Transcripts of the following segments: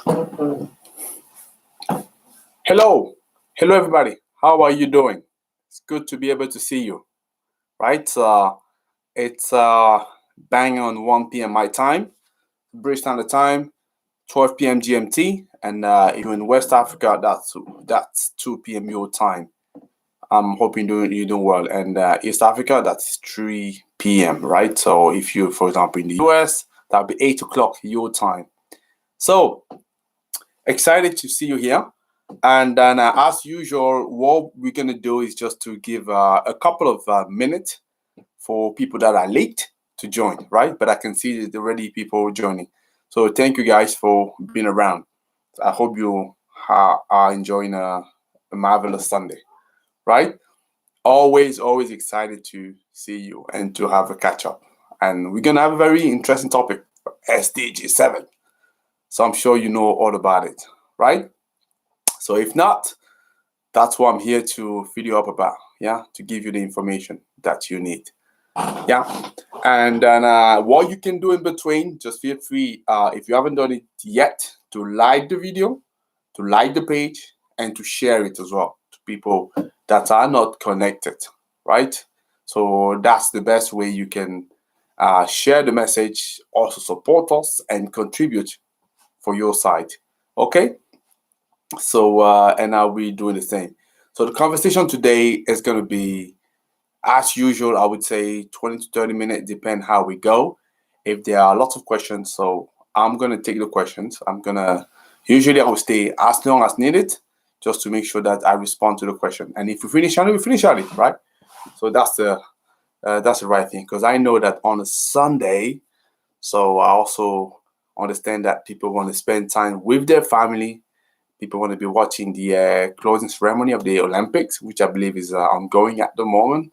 Hello, everybody. How are you doing? It's good to be able to see you, right? It's bang on 1 p.m. my time, British Standard Time, 12 p.m. GMT, and if you're in West Africa, that's 2 p.m. your time. I'm hoping you're doing well. And East Africa, that's 3 p.m. right? So if you, for example, in the US, that'll be 8 o'clock your time. So excited to see you here. And then, as usual, what we're going to do is just to give a couple of minutes for people that are late to join, right? But I can see there's already people joining. So thank you guys for being around. I hope you are enjoying a marvelous Sunday, right? Always excited to see you and to have a catch up. And we're going to have a very interesting topic, SDG7. So I'm sure you know all about it, right? So if not, that's what I'm here to fill you up about, to give you the information that you need. And then what you can do in between, just feel free, if you haven't done it yet, to like the video, to like the page, and to share it as well to people that are not connected, right? So that's the best way you can share the message, also support us and contribute for your side, okay? So, and I'll be doing the same. So the conversation today is going to be, as usual, I would say 20 to 30 minutes, depend how we go. If there are lots of questions, so I'm going to take the questions. Usually I will stay as long as needed, just to make sure that I respond to the question. And if we finish early, we finish early, right? So that's the right thing, because I know that on a Sunday, so I also understand that people want to spend time with their family. People want to be watching the closing ceremony of the Olympics, which I believe is ongoing at the moment.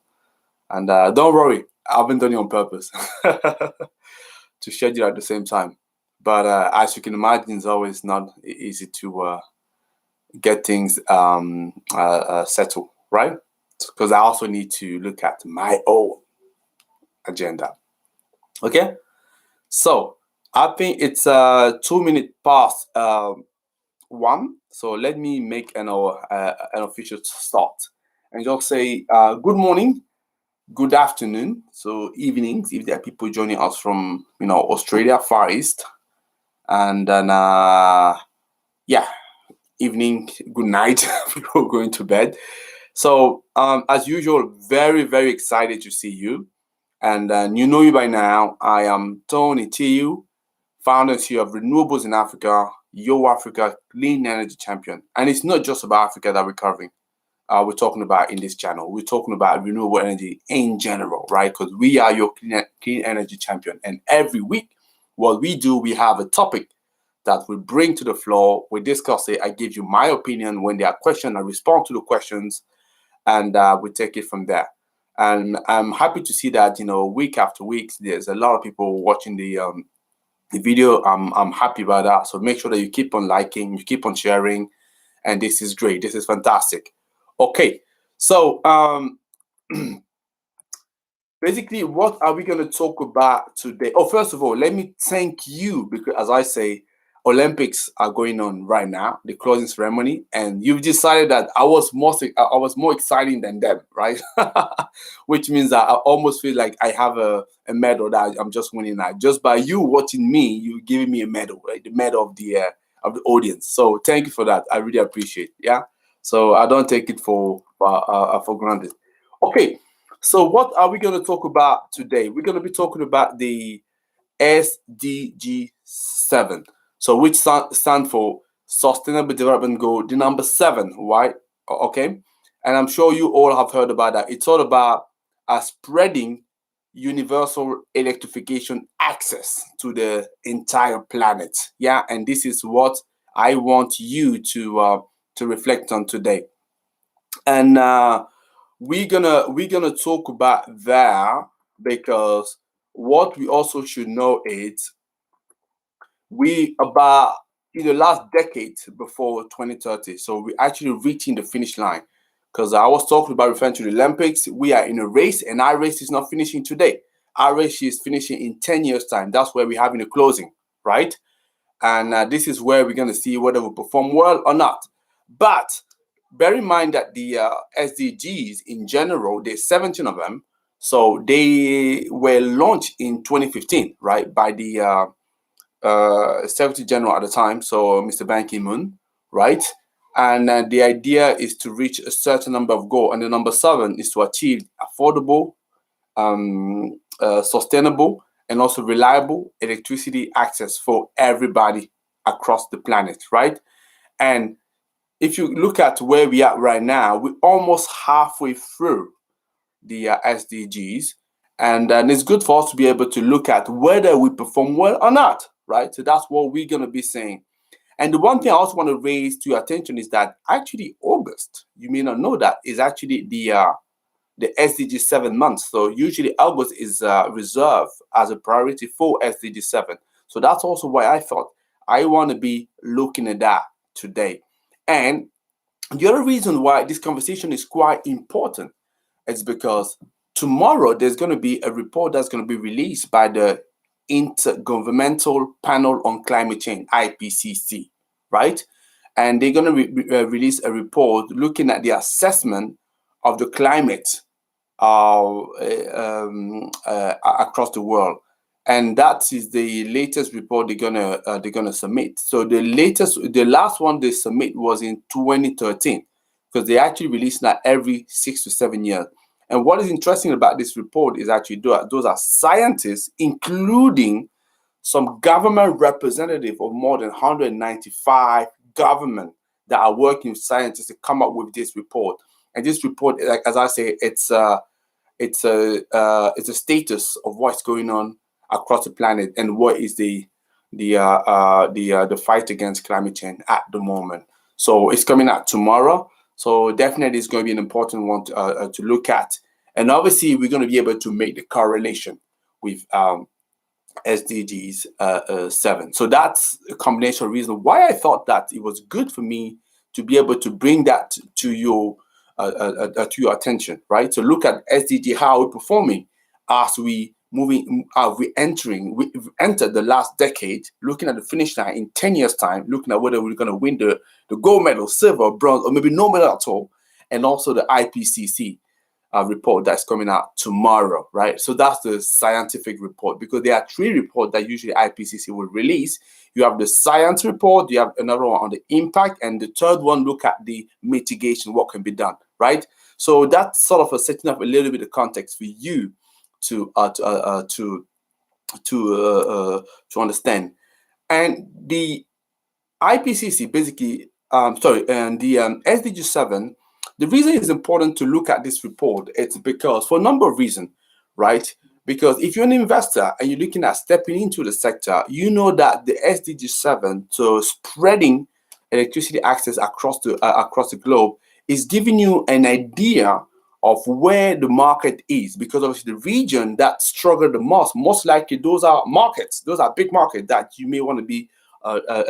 And don't worry, I haven't done it on purpose to schedule at the same time. But as you can imagine, it's always not easy to get things settled, right? Because I also need to look at my own agenda. Okay? So I think it's 2 minutes past 1. So let me make an official start and just say good morning, good afternoon, so evenings if there are people joining us from Australia, Far East, and then evening, good night, people going to bed. So as usual, very excited to see you, and you know me by now. I am Tony Tiu, founder and CEO of Renewables in Africa, Yo Africa Clean Energy Champion. And it's not just about Africa that we're covering. We're talking about in this channel. We're talking about renewable energy in general, right? Because we are your clean energy champion. And every week, what we do, we have a topic that we bring to the floor. We discuss it. I give you my opinion. When there are questions, I respond to the questions, and we take it from there. And I'm happy to see that, week after week, there's a lot of people watching the video. I'm happy about that. So make sure that you keep on liking, you keep on sharing, and this is great. This is fantastic. Okay, so basically, what are we going to talk about today? Oh, first of all, let me thank you, because as I say, Olympics are going on right now, the closing ceremony, and you've decided that I was more exciting than them, right? Which means that I almost feel like I have a medal that I'm just winning now. Just by you watching me, you're giving me a medal, right? The medal of the audience. So thank you for that. I really appreciate it. Yeah. So I don't take it for granted. Okay. So what are we going to talk about today? We're going to be talking about the SDG7. So which stand for Sustainable Development Goal, the number 7, right? Okay. And I'm sure you all have heard about that. It's all about spreading universal electrification access to the entire planet. Yeah. And this is what I want you to reflect on today. And we're gonna talk about that, because what we also should know is we about in the last decade before 2030, so we're actually reaching the finish line. Because I was talking about referring to the Olympics, we are in a race, and our race is not finishing today. Our race is finishing in 10 years' time. That's where we're having a closing, right? And this is where we're going to see whether we perform well or not. But bear in mind that the SDGs in general, there's 17 of them. So they were launched in 2015, right, by the Secretary General at the time, so Mr. Ban Ki-moon, right? And the idea is to reach a certain number of goals. And the number 7 is to achieve affordable, sustainable, and also reliable electricity access for everybody across the planet, right? And if you look at where we are right now, we're almost halfway through the SDGs, and it's good for us to be able to look at whether we perform well or not, right? So that's what we're going to be saying. And the one thing I also want to raise to your attention is that actually August, you may not know that, is actually the SDG7 month. So usually August is reserved as a priority for SDG7. So that's also why I thought I want to be looking at that today. And the other reason why this conversation is quite important is because tomorrow there's going to be a report that's going to be released by the Intergovernmental Panel on Climate Change, IPCC, right? And they're going to release a report looking at the assessment of the climate across the world, and that is the latest report they're gonna submit. So the last one they submit was in 2013, because they actually release that every 6 to 7 years. And what is interesting about this report is actually those are scientists, including some government representative of more than 195 government that are working with scientists to come up with this report. And this report, like as I say, it's a status of what's going on across the planet and what is the fight against climate change at the moment. So it's coming out tomorrow. So definitely it's going to be an important one to look at. And obviously we're going to be able to make the correlation with SDGs 7. So that's a combination of reasons why I thought that it was good for me to be able to bring that to your attention, right? So look at SDG, how we're performing as we we've entered the last decade, looking at the finish line in 10 years time, looking at whether we're going to win the gold medal, silver, bronze, or maybe no medal at all, and also the IPCC report that's coming out tomorrow, right? So that's the scientific report, because there are 3 reports that usually IPCC will release. You have the science report, you have another one on the impact, and the third one look at the mitigation, what can be done, right? So that's sort of setting up a little bit of context for you to understand. And the IPCC basically, and the SDG7. The reason it's important to look at this report, it's because for a number of reasons, right? Because if you're an investor and you're looking at stepping into the sector, you know that the SDG7, so spreading electricity access across the globe, is giving you an idea of where the market is, because obviously the region that struggle the most likely those are big markets that you may want to be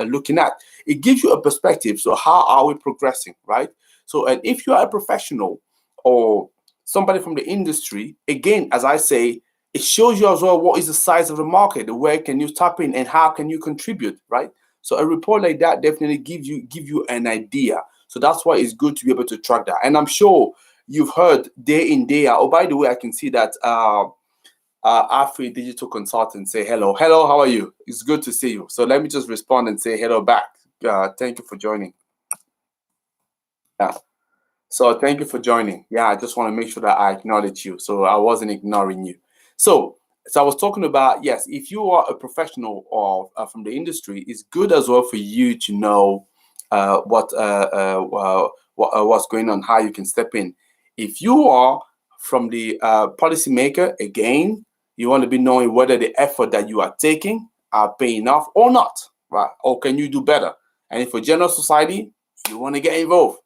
looking at. It gives you a perspective. So how are we progressing, right? So, and if you are a professional or somebody from the industry, again, as I say, it shows you as well what is the size of the market, where can you tap in, and how can you contribute, right? So a report like that definitely give you an idea. So that's why it's good to be able to track that. And I'm sure you've heard day in, day out. Oh, by the way, I can see that Afri Digital Consultant say hello. Hello, how are you? It's good to see you. So let me just respond and say hello back. Thank you for joining. Yeah. So thank you for joining. Yeah, I just want to make sure that I acknowledge you. So I wasn't ignoring you. So I was talking about, yes, if you are a professional or from the industry, it's good as well for you to know what's going on, how you can step in. If you are from the policymaker, again, you want to be knowing whether the effort that you are taking are paying off or not, right? Or can you do better? And for general society, you want to get involved.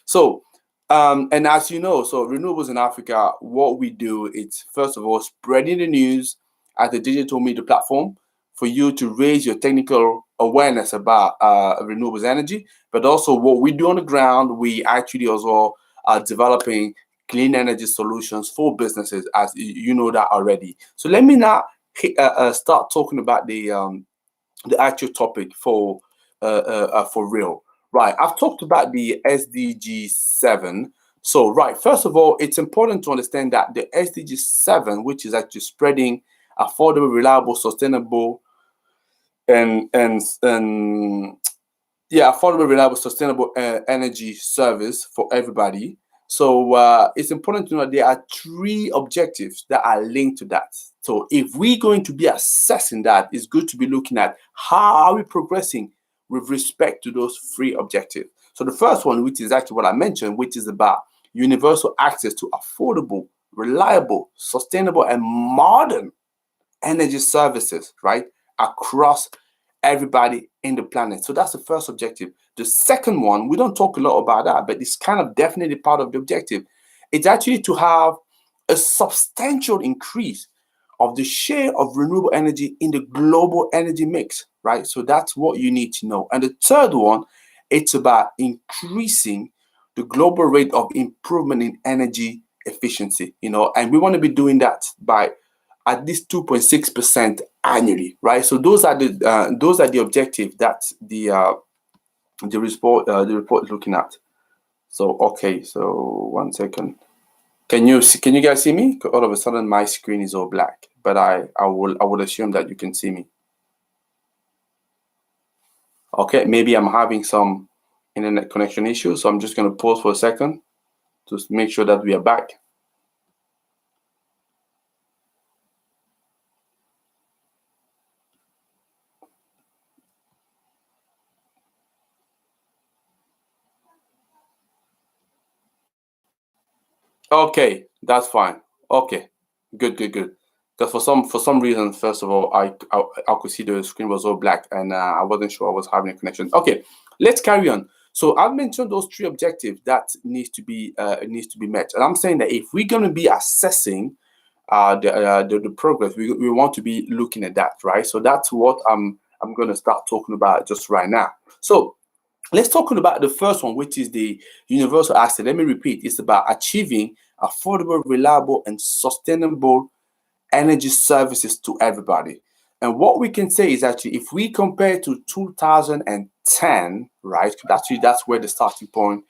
So, and as you know, so Renewables in Africa, what we do is, first of all, spreading the news as a digital media platform for you to raise your technical awareness about renewables energy, but also what we do on the ground, we actually also are developing clean energy solutions for businesses, as you know that already. So let me now start talking about the the actual topic for real. Right, I've talked about the SDG7. So, right, first of all, it's important to understand that the SDG7, which is actually spreading affordable, reliable, sustainable, and yeah, affordable, reliable, sustainable energy service for everybody. So it's important to know there are three objectives that are linked to that. So if we're going to be assessing that, it's good to be looking at how are we progressing with respect to those three objectives. So the first one, which is actually what I mentioned, which is about universal access to affordable, reliable, sustainable, and modern energy services, right, across everybody in the planet. So that's the first objective. The second one, we don't talk a lot about that, but it's kind of definitely part of the objective. It's actually to have a substantial increase of the share of renewable energy in the global energy mix, right? So that's what you need to know. And the third one, it's about increasing the global rate of improvement in energy efficiency, and we want to be doing that by at least 2.6% annually, right? So those are the objectives that the report is looking at. So okay, so 1 second. Can you guys see me? All of a sudden my screen is all black, but I would assume that you can see me. Okay, maybe I'm having some internet connection issues, so I'm just going to pause for a second to make sure that we are back. Okay, that's fine. Okay, good. Because for some reason, first of all, I could see the screen was all black, and I wasn't sure I was having a connection. Okay, let's carry on. So I've mentioned those three objectives that needs to be met, and I'm saying that if we're going to be assessing the progress, we want to be looking at that, right? So that's what I'm going to start talking about just right now. So let's talk about the first one, which is the universal access. Let me repeat, it's about achieving affordable, reliable, and sustainable energy services to everybody. And what we can say is actually, if we compare to 2010, right, that's where the starting point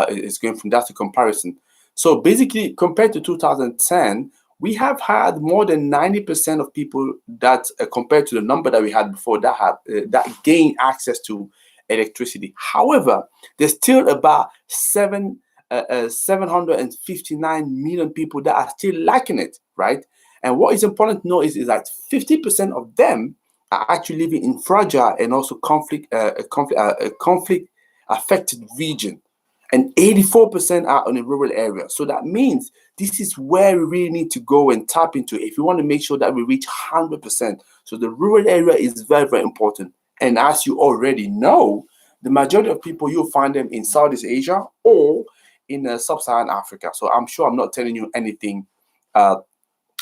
is going from. That's the comparison. So basically, compared to 2010, we have had more than 90% of people that, compared to the number that we had before, that have that gain access to electricity. However, there's still about 759 million people that are still lacking it, right? And what is important to know is that 50% of them are actually living in fragile and also conflict affected region, and 84% are in a rural area. So that means this is where we really need to go and tap into if we want to make sure that we reach 100%. So the rural area is very, very important. And as you already know, the majority of people, you'll find them in Southeast Asia or in sub-Saharan Africa. So I'm sure I'm not telling you anything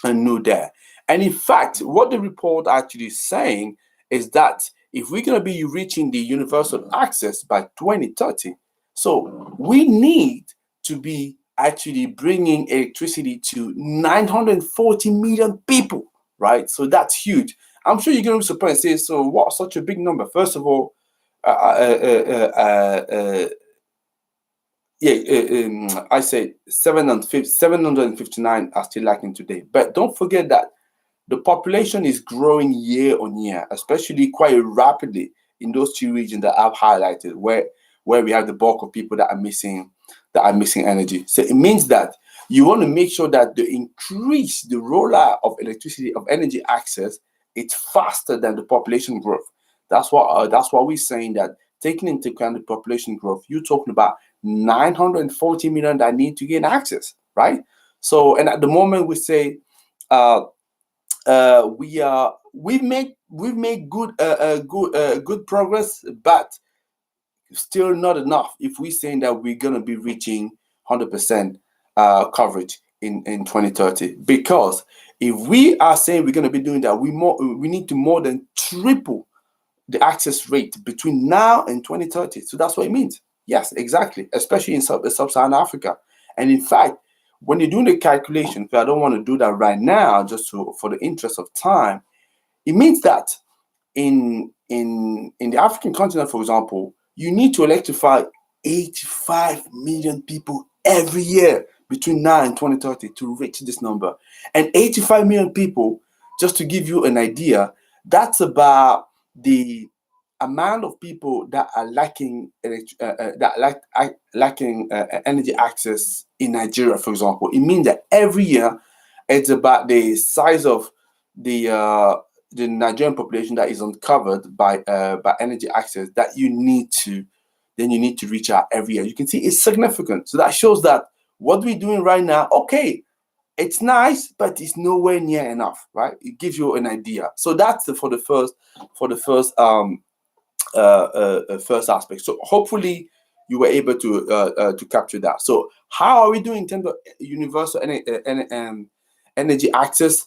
new there. And in fact, what the report actually is saying is that if we're going to be reaching the universal access by 2030, so we need to be actually bringing electricity to 940 million people, right? So that's huge. I'm sure you're going to be surprised and say, so what, such a big number? First of all, I say 759 are still lacking today. But don't forget that the population is growing year on year, especially quite rapidly in those two regions that I've highlighted, where we have the bulk of people that are missing energy. So it means that you want to make sure that the rollout of electricity, of energy access, it's faster than the population growth. That's what we're saying, that taking into account the population growth, you're talking about 940 million that need to gain access, right? So, and at the moment we say we've made good progress, but still not enough if we're saying that we're going to be reaching 100% coverage in 2030. Because if we are saying we're going to be doing that, we need to more than triple the access rate between now and 2030. So that's what it means. Yes, exactly, especially in sub-Saharan Africa. And in fact, when you're doing the calculation, I don't want to do that right now, just for the interest of time, it means that in the African continent, for example, you need to electrify 85 million people every year between now and 2030 to reach this number. And 85 million people, just to give you an idea, that's about the amount of people that are lacking energy access in Nigeria, for example. It means that every year it's about the size of the Nigerian population that is uncovered by energy access that you need to reach out every year. You can see it's significant. So that shows that what we're doing right now, okay, it's nice, but it's nowhere near enough, right? It gives you an idea. So that's for the first aspect. So hopefully you were able to capture that. So how are we doing in terms of universal energy access?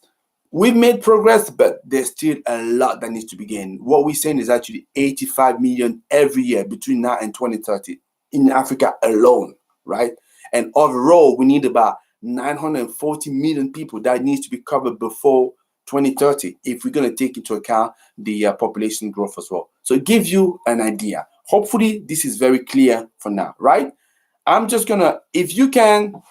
We've made progress, but there's still a lot that needs to be gained. What we're saying is actually 85 million every year between now and 2030 in Africa alone, right? And overall, we need about 940 million people that needs to be covered before 2030 if we're going to take into account the population growth as well. So it gives you an idea. Hopefully, this is very clear for now, right? I'm just going to, if you can,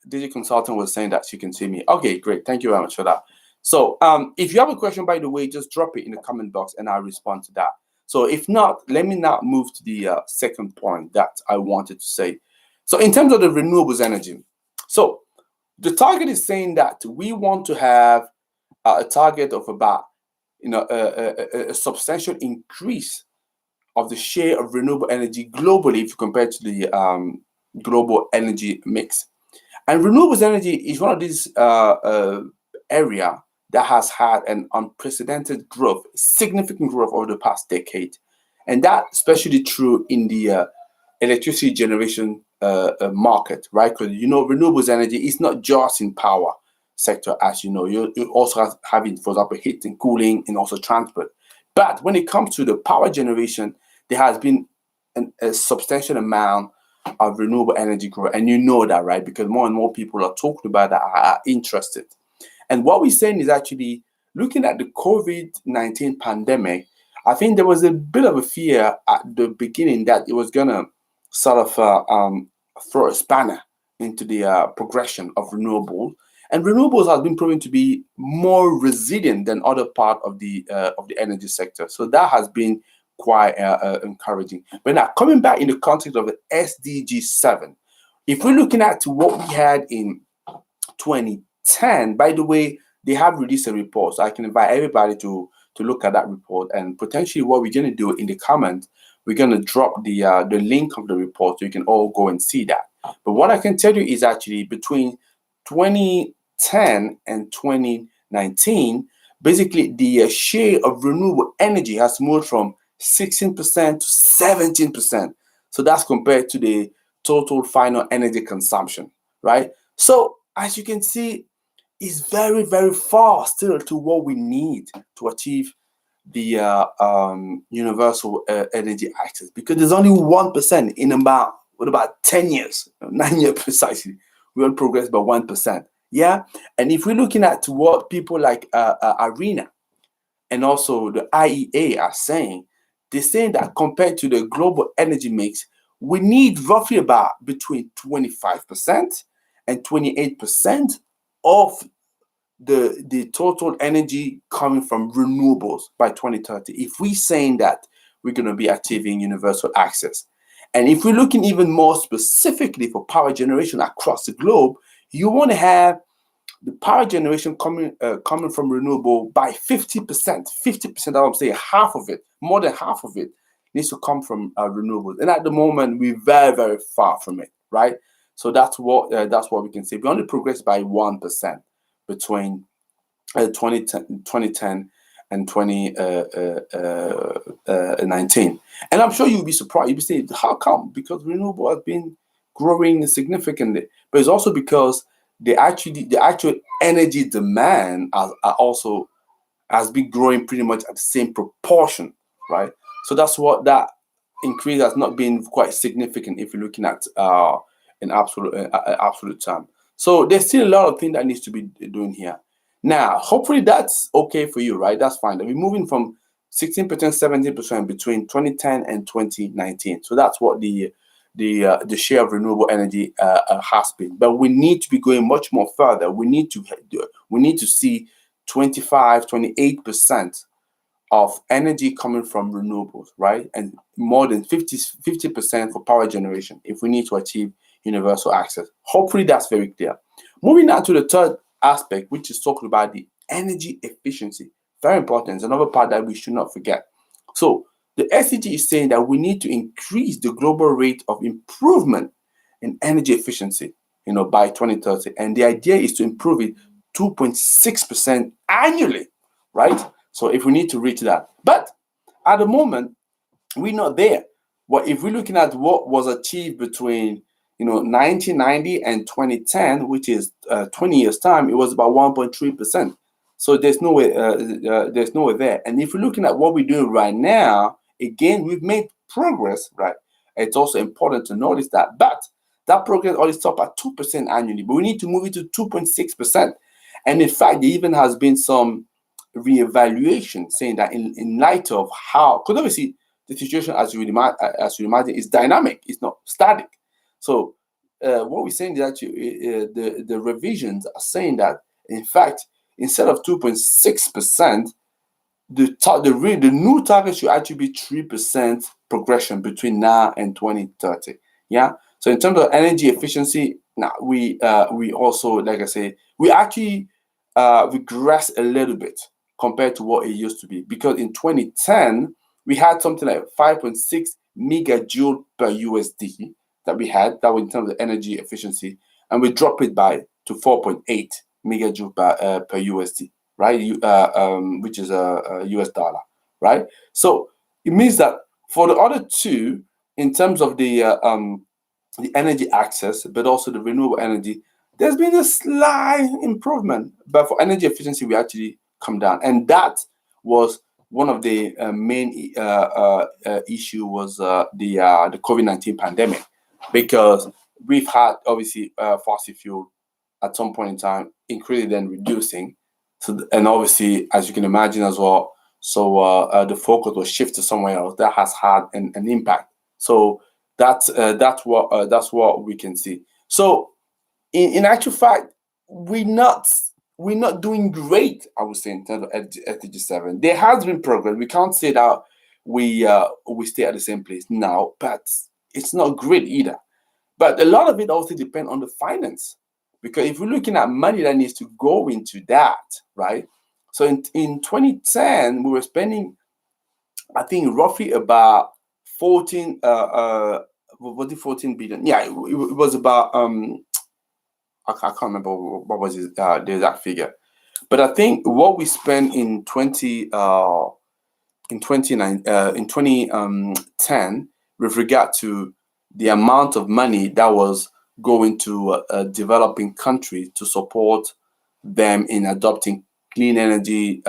Digi Consultant was saying that she can see me. Okay, great. Thank you very much for that. So if you have a question, by the way, just drop it in the comment box and I'll respond to that. So if not, let me now move to the second point that I wanted to say. So in terms of the renewables energy, so the target is saying that we want to have a target of about, a substantial increase of the share of renewable energy globally if you compare to the global energy mix. And renewables energy is one of these area that has had an unprecedented growth, significant growth over the past decade. And that especially true in the electricity generation market, right? Because, renewables energy is not just in power sector, as you know. You also have it, for example, heat and cooling and also transport. But when it comes to the power generation, there has been a substantial amount of renewable energy growth. And you know that, right? Because more and more people are talking about that, are interested. And what we're saying is actually looking at the COVID-19 pandemic, I think there was a bit of a fear at the beginning that it was going to sort of throw a spanner into the progression of renewables. And renewables has been proven to be more resilient than other part of the energy sector. So that has been quite encouraging. But now coming back in the context of the SDG7, if we're looking at what we had in 2010, by the way, they have released a report. So I can invite everybody to look at that report, and potentially what we're going to do in the comment, we're going to drop the link of the report so you can all go and see that. But what I can tell you is actually between 2010 and 2019, basically the share of renewable energy has moved from 16% to 17%. So that's compared to the total final energy consumption, right? So as you can see, it's very, very far still to what we need to achieve the universal energy access, because there's only 1% in about 10 years, 9 years precisely. We will progress by 1%. Yeah. And if we're looking at what people like Arena and also the IEA are saying, they're saying that compared to the global energy mix, we need roughly about between 25% and 28% of the total energy coming from renewables by 2030. If we're saying that we're going to be achieving universal access. And if we're looking even more specifically for power generation across the globe, you want to have the power generation coming from renewable by 50%. 50%, I'm saying half of it, more than half of it needs to come from renewables. And at the moment, we're very, very far from it, right? So that's what we can say. We only progressed by 1% between 2010 and 2019. And I'm sure you'll be surprised. You'll be saying, how come? Because renewable has been growing significantly. But it's also because the actual energy demand has been growing pretty much at the same proportion, right? So that's what that increase has not been quite significant if you're looking at in absolute term. So there's still a lot of things that needs to be doing here. Now, hopefully that's okay for you, right? That's fine. We're moving from 16%, 17% between 2010 and 2019. So that's what the share of renewable energy has been. But we need to be going much more further. We need to see 25, 28% of energy coming from renewables, right? And more than 50% for power generation if we need to achieve universal access. Hopefully that's very clear. Moving on to the third aspect, which is talking about the energy efficiency. Very important. It's another part that we should not forget. So the SDG is saying that we need to increase the global rate of improvement in energy efficiency, by 2030. And the idea is to improve it 2.6% annually, right? So if we need to reach that. But at the moment, we're not there. Well, if we're looking at what was achieved between 1990 and 2010, which is 20 years time, it was about 1.3%. So there's nowhere there. And if we're looking at what we're doing right now, again, we've made progress, right? It's also important to notice that. But that progress only stopped at 2% annually. But we need to move it to 2.6%. And in fact, there even has been some reevaluation saying that in light of how, because obviously the situation, as you imagine, is dynamic, it's not static. So what we're saying is that the revisions are saying that, in fact, instead of 2.6%, the new target should actually be 3% progression between now and 2030. Yeah. So in terms of energy efficiency, now we also, like I say, we actually regress a little bit compared to what it used to be, because in 2010 we had something like 5.6 megajoule per USD that we had. That was in terms of energy efficiency, and we dropped it to 4.8 megajoule per USD, right? Which is a US dollar, right? So it means that for the other two, in terms of the energy access, but also the renewable energy, there's been a slight improvement. But for energy efficiency, we actually come down, and that was one of the main issue was the COVID-19 pandemic, because we've had obviously fossil fuel at some point in time increasing then reducing. So, and obviously, as you can imagine as well, so the focus was shifted somewhere else. That has had an impact. So that's what we can see. So in actual fact, we're not doing great, I would say, in terms of SDG7. There has been progress. We can't say that we stay at the same place now, but it's not great either. But a lot of it also depends on the finance, because if we're looking at money that needs to go into that, right? So in 2010, we were spending, I think, roughly about 14 billion. Yeah, it was about I can't remember what was the exact figure, but I think what we spent in 2010 with regard to the amount of money that was going to developing countries to support them in adopting clean energy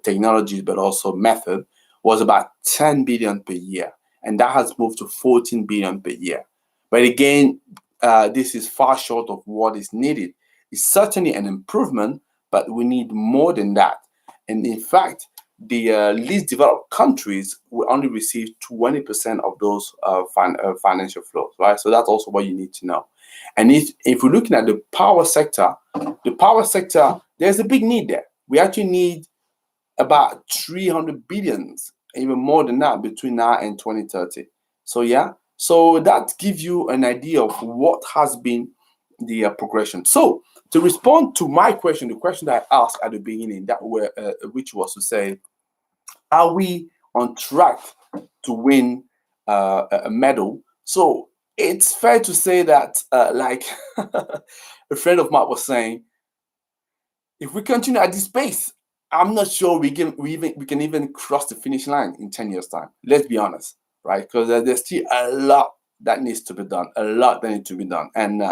technologies, but also method, was about 10 billion per year, and that has moved to 14 billion per year. But again, this is far short of what is needed. It's certainly an improvement, but we need more than that. And in fact, the least developed countries will only receive 20% of those financial flows, right? So that's also what you need to know. And if we're looking at the power sector, there's a big need there. We actually need about 300 billions, even more than that, between now and 2030. So yeah, so that gives you an idea of what has been the progression. So to respond to my question, the question that I asked at the beginning, which was to say, are we on track to win a medal? So it's fair to say that, like a friend of mine was saying, if we continue at this pace, I'm not sure we can even cross the finish line in 10 years' time. Let's be honest, right? Because there's still a lot that needs to be done, and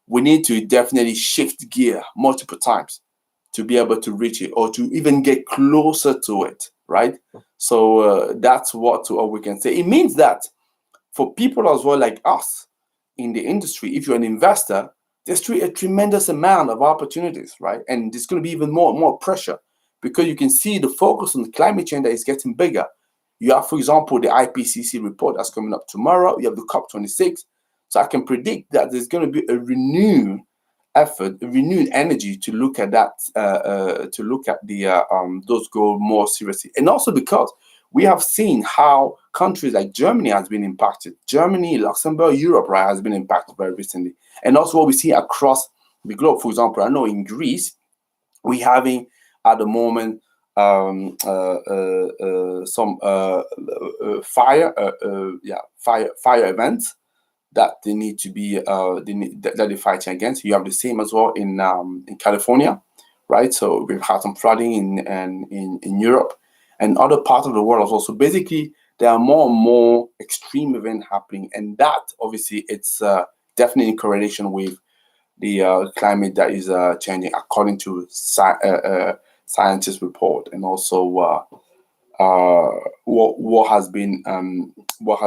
we need to definitely shift gear multiple times to be able to reach it, or to even get closer to it, right? So that's what we can say. It means that for people as well like us in the industry, if you're an investor, there's a tremendous amount of opportunities, right? And there's going to be even more pressure because you can see the focus on climate change that is getting bigger. You have, for example, the IPCC report that's coming up tomorrow. You have the COP26. So I can predict that there's going to be a renewed effort, a renewed energy to look at that, to look at the those goals more seriously. And also because we have seen how countries like Germany has been impacted. Germany, Luxembourg, Europe, right, has been impacted very recently. And also what we see across the globe. For example, I know in Greece, we having at the moment some fire events that they need to be that they're fighting against. You have the same as well in California, right? So we've had some flooding in Europe and other parts of the world as well. So basically, there are more and more extreme events happening, and that obviously it's definitely in correlation with the climate that is changing, according to scientists' report, and also what has been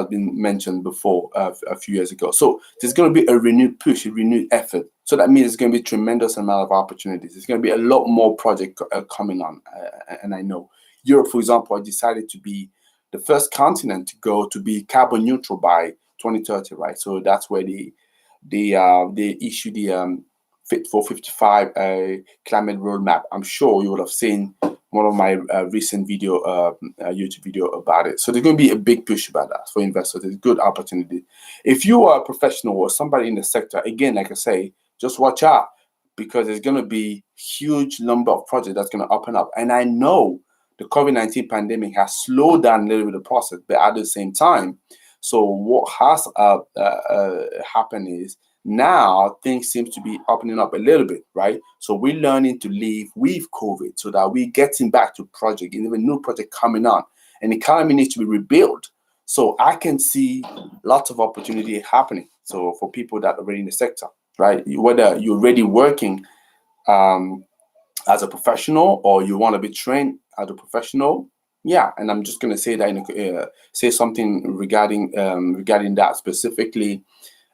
mentioned before a few years ago. So there's going to be a renewed push, a renewed effort. So that means there's going to be a tremendous amount of opportunities. There's going to be a lot more projects coming on, and I know Europe, for example, decided to be the first continent to go to be carbon neutral by 2030, right? So that's where they issue the Fit for 55 climate roadmap. I'm sure you would have seen one of my recent YouTube video about it. So there's going to be a big push about that for investors. It's a good opportunity. If you are a professional or somebody in the sector, again, like I say, just watch out because there's going to be huge number of projects that's going to open up. And I know the COVID-19 pandemic has slowed down a little bit of the process, but at the same time, so what has happened is now things seem to be opening up a little bit, right? So we're learning to live with COVID so that we're getting back to project and even new project coming on, and the economy needs to be rebuilt. So I can see lots of opportunity happening. So for people that are already in the sector, right? Whether you're already working as a professional or you want to be trained as a professional, yeah. And I'm just going to say that say something regarding that specifically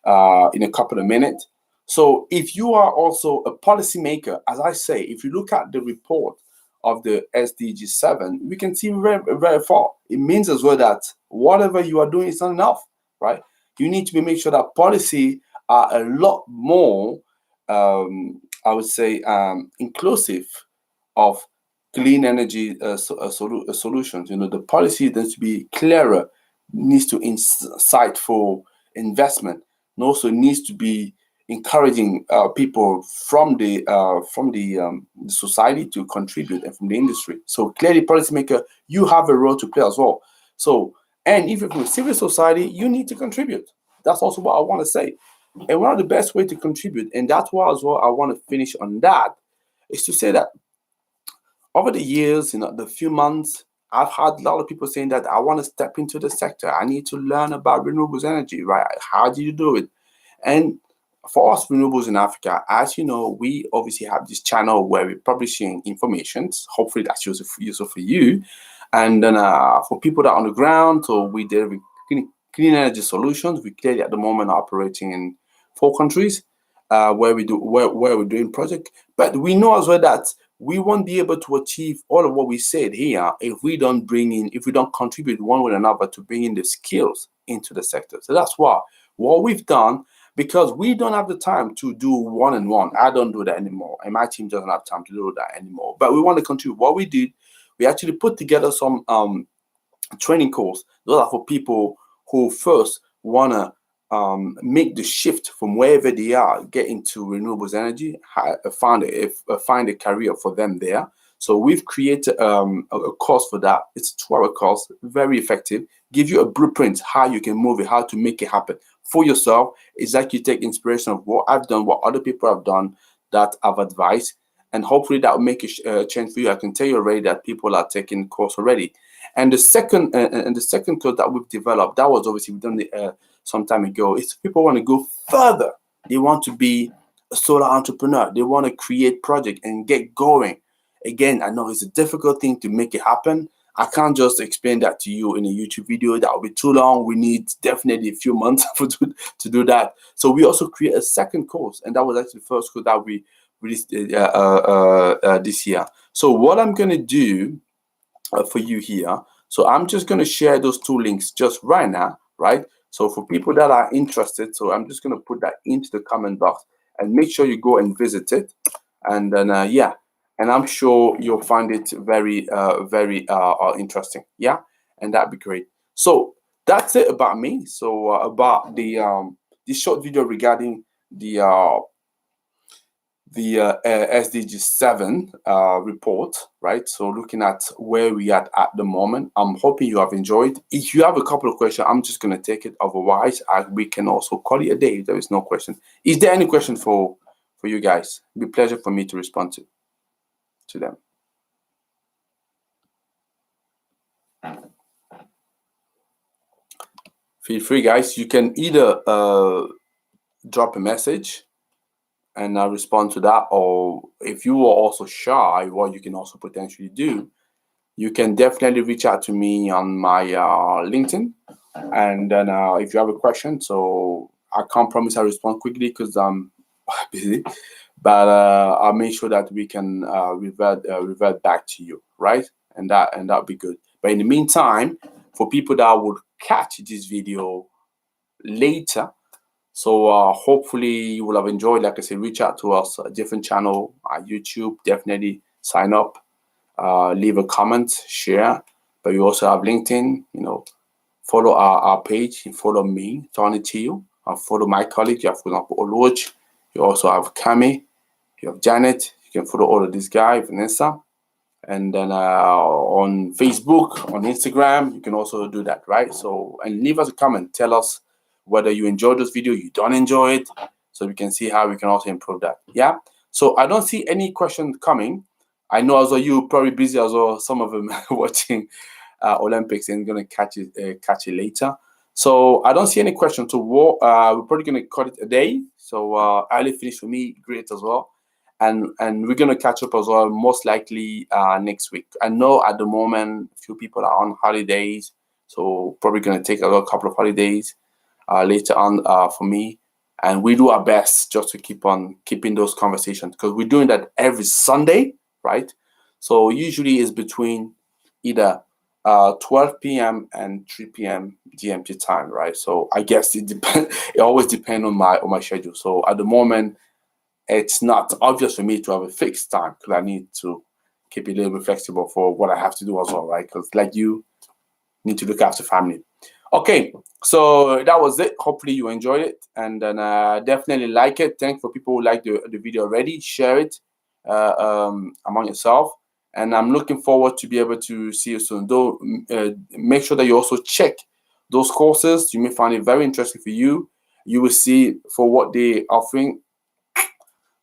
in a couple of minutes. So if you are also a policymaker, as I say, if you look at the report of the SDG7, we can see very, very far. It means as well that whatever you are doing is not enough, right? You need to make sure that policy are a lot more, I would say, inclusive of clean energy solutions. You know, the policy needs to be clearer, needs to incite for investment, and also needs to be encouraging people from the society to contribute and from the industry. So clearly, policymaker, you have a role to play as well. So, and even from civil society, you need to contribute. That's also what I want to say. And one of the best way to contribute, and that's why as well I want to finish on that, is to say that over the years, the few months, I've had a lot of people saying that I want to step into the sector. I need to learn about renewables energy, right? How do you do it? And for us renewables in Africa, as you know, we obviously have this channel where we're publishing information. Hopefully that's useful for you. And then for people that are on the ground, so we deal with clean energy solutions. We clearly at the moment are operating in 4 countries where we're doing project. But we know as well that we won't be able to achieve all of what we said here if we don't contribute one with another to bring in the skills into the sector. So that's what we've done, because we don't have the time to do one-on-one. I don't do that anymore, and my team doesn't have time to do that anymore. But we want to contribute. What we did, we actually put together some training course. Those are for people who first want to make the shift from wherever they are, get into renewables energy, find a career for them there. So we've created a course for that. It's a 2-hour course, very effective. Give you a blueprint how you can move it, how to make it happen for yourself. It's like you take inspiration of what I've done, what other people have done that I've advised, and hopefully that will make a change for you. I can tell you already that people are taking the course already. And the second course that we've developed, that was obviously we've done it some time ago, is people want to go further. They want to be a solar entrepreneur. They want to create project and get going. Again, I know it's a difficult thing to make it happen. I can't just explain that to you in a YouTube video. That will be too long. We need definitely a few months to do that. So we also create a second course, and that was actually the first course that we released this year. So what I'm going to do for you here, so I'm just going to share those two links just right now, right? So for people that are interested, so I'm just going to put that into the comment box, and make sure you go and visit it. And then yeah, and I'm sure you'll find it very interesting. Yeah, and that'd be great. So that's it about me. So about the this short video regarding the SDG7 report, right? So looking at where we are at the moment. I'm hoping you have enjoyed. If you have a couple of questions, I'm just going to take it. Otherwise, we can also call it a day if there is no question. Is there any question for you guys? It'd be a pleasure for me to respond to them. Feel free, guys. You can either drop a message and I'll respond to that, or if you are also shy, what you can also potentially do, you can definitely reach out to me on my LinkedIn, and then if you have a question, so I can't promise I'll respond quickly because I'm busy, but I'll make sure that we can revert back to you, right? And that'll be good. But in the meantime, for people that would catch this video later, so hopefully you will have enjoyed. Like I said, reach out to us, a different channel, YouTube. Definitely sign up, leave a comment, share. But you also have LinkedIn. You know, follow our page. Follow me, Tony Teo. Follow my colleague. You have, for example, Oluoch. You also have Kami. You have Janet. You can follow all of these guys, Vanessa. And then on Facebook, on Instagram, you can also do that, right? So, and leave us a comment. Tell us whether you enjoyed this video, you don't enjoy it, so we can see how we can also improve that. Yeah. So I don't see any questions coming. I know as well you're probably busy as well. Some of them watching Olympics and gonna catch it later. So I don't see any questions. So we're probably gonna cut it a day. So early finish for me, great as well. And we're gonna catch up as well, most likely next week. I know at the moment a few people are on holidays, so probably gonna take a couple of holidays later on for me, and we do our best just to keep on keeping those conversations, because we're doing that every Sunday, right? So usually it's between either 12 p.m. and 3 p.m. GMT time, right? So I guess it depends. It always depends on my schedule. So at the moment, it's not obvious for me to have a fixed time, because I need to keep it a little bit flexible for what I have to do as well, right? Because like you need to look after family. Okay, so that was it. Hopefully you enjoyed it, and then definitely like it. Thanks for people who like the video already. Share it among yourself, and I'm looking forward to be able to see you soon. Though, make sure that you also check those courses. You may find it very interesting for you. You will see for what they're offering,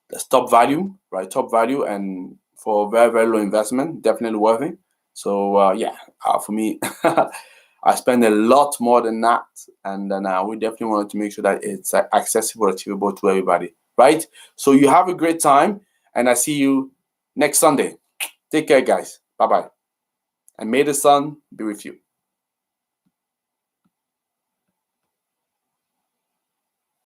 that's top value, right? Top value, and for very, very low investment, definitely worth it. So yeah, for me, I spend a lot more than that, and then we definitely wanted to make sure that it's accessible, achievable to everybody, right? So you have a great time, and I see you next Sunday. Take care, guys. Bye-bye. And may the sun be with you.